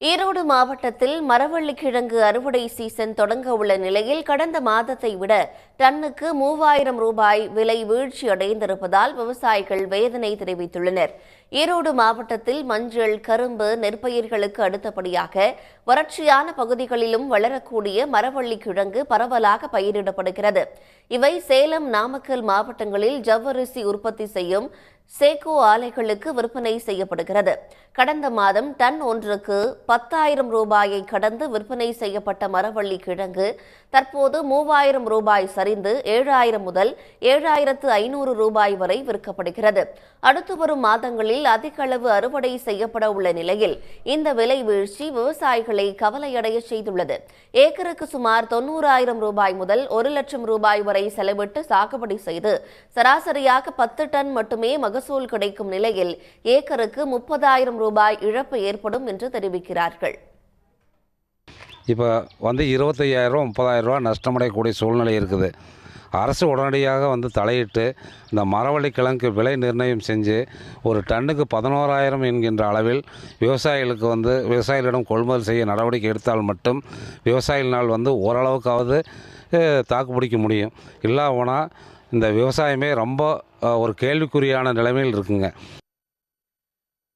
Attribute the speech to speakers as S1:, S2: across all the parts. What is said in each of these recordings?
S1: ஈரோடு மாவட்டத்தில் மரவள்ளிக்கிழங்கு அறுவடை சீசன் தொடங்க உள்ள நிலையில் கடந்த மாதத்தை விட டன்னுக்கு 3000 ரூபாய் விலை வீழ்ச்சி அடைந்திருப்பதால் விவசாயிகள் வேதனை தெரிவித்துள்ளனர். ஈரோடு மாவட்டத்தில் மஞ்சள், கரும்பு, நெற்பயிர்களுக்கு அடுத்தபடியாக வறட்சியான பகுதிகளிலும் வளரக்கூடிய மரவள்ளிக்கிழங்கு பரவலாக பயிரிடப்படுகிறது. இவை சேலம், நாமக்கல் மாவட்டங்களில் ஜவ்வரிசி உற்பத்தி செய்யும் சேகோ ஆலைகளுக்கு விற்பனை செய்யப்படுகிறது. கடந்த மாதம் டன் ஒன்றுக்கு 10,000 ரூபாயை கடந்து விற்பனை செய்யப்பட்ட மரவள்ளி கிழங்கு தற்போது 3000 ரூபாய் சரிந்து 7,000 முதல் 7,500 ரூபாய் வரை விற்கப்படுகிறது. அடுத்து வரும் மாதங்களில் அதிக அளவு அறுவடை செய்யப்பட உள்ள நிலையில் இந்த விலை வீழ்ச்சி விவசாயிகளை கவலையடைய செய்துள்ளது. ஏக்கருக்கு சுமார் 90,000 ரூபாய் முதல் 1 லட்சம் ரூபாய் வரை செலவிட்டு சாகுபடி செய்து சராசரியாக 10 டன் மட்டுமே மகசூல் கிடைக்கும் நிலையில் ஏக்கருக்கு 30,000 ரூபாய் இழப்பு ஏற்படும் என்று தெரிவிக்கிறார்கள்.
S2: இப்போ 25,000 30,000 ரூபா நஷ்டமடையக்கூடிய சூழ்நிலை இருக்குது. அரசு உடனடியாக தலையிட்டு இந்த மரவள்ளிக்கிழங்கு விலை நிர்ணயம் செஞ்சு ஒரு டன்னுக்கு 11,000 என்கின்ற அளவில் விவசாயிகளுக்கு விவசாயிகளிடம் கொள்முதல் செய்ய நடவடிக்கை எடுத்தால் மட்டும் விவசாயிகளால் ஓரளவுக்காவது தாக்கு பிடிக்க முடியும். இல்லாமனா இந்த விவசாயமே ரொம்ப ஒரு கேள்விக்குறியான நிலைமையில் இருக்குங்க.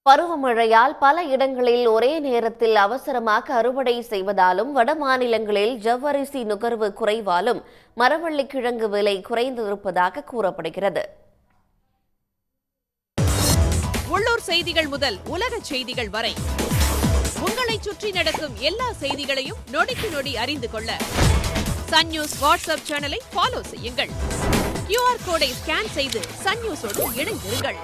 S1: பருவமழையால் பல இடங்களில் ஒரே நேரத்தில் அவசரமாக அறுவடை செய்வதாலும் வட மாநிலங்களில் ஜவ்வரிசி நுகர்வு குறைவாலும் மரவள்ளிக்கிழங்கு விலை குறைந்திருப்பதாக கூறப்படுகிறது.
S3: உள்ளூர் செய்திகள் முதல் உலக செய்திகள் வரை உங்களை சுற்றி நடக்கும் எல்லா செய்திகளையும் நொடிக்கு நொடி அறிந்து கொள்ள சன் நியூஸ் வாட்ஸ்அப் சேனலை ஃபாலோ செய்யுங்கள். QR கோடை ஸ்கேன் செய்து சன் நியூஸோடு இணைந்திருங்கள்.